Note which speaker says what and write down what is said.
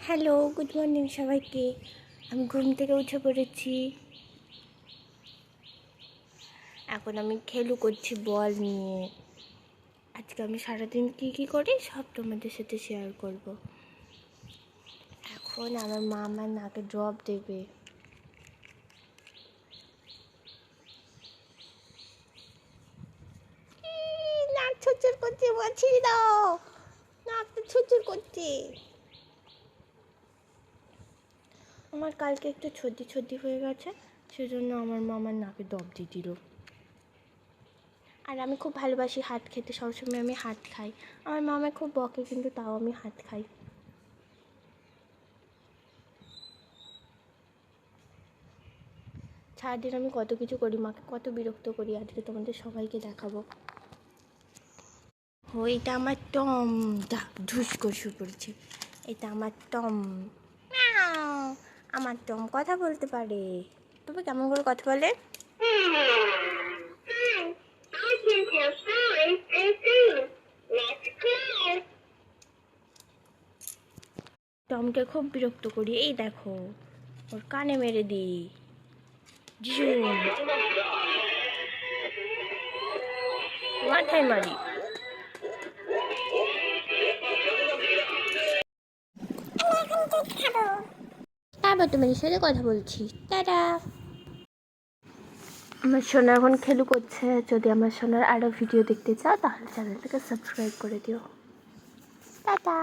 Speaker 1: Hello, good morning সবাইকে। আমি ঘুম থেকে উঠে পড়েছি। এখন আমি খেলু করছি বল নিয়ে। আজকে আমি সারাদিন কী করি সব তোমাদের সাথে শেয়ার করব। এখন আমার মা আমার নাকে ড্রপ দেবে। নাক ছুচুর করছে, বলছি দাও, নাক তো ছুচুর করছে। আমার কালকে একটু সর্দি হয়ে গেছে, সেজন্য আমার মা আমার নাকে ড্রপ দিয়ে দিল। আর আমি খুব ভালোবাসি হাত খেতে, সবসময় আমি হাত খাই। আমার মা আমায় খুব বকে, কিন্তু তাও আমি হাত খাই। সারাদিন আমি কত কিছু করি, মাকে কত বিরক্ত করি, আজকে তোমাদের সবাইকে দেখাবো। ও, এটা আমার টম। ঢুস করে শুয়ে পড়েছে। এটা আমার টম। আমার টম কথা বলতে পারে। তবে কেমন করে কথা বলে? টমকে খুব বিরক্ত করি। এই দেখো, ওর কানে মেরে দিই। মাথায় মারি। তারপর তোমাদের সাথে কথা বলছি। টাটা। আমার সোনা এখন খেলু করছে। যদি আমার সোনার আরও ভিডিও দেখতে চাও তাহলে চ্যানেলটাকে সাবস্ক্রাইব করে দিও। টাটা।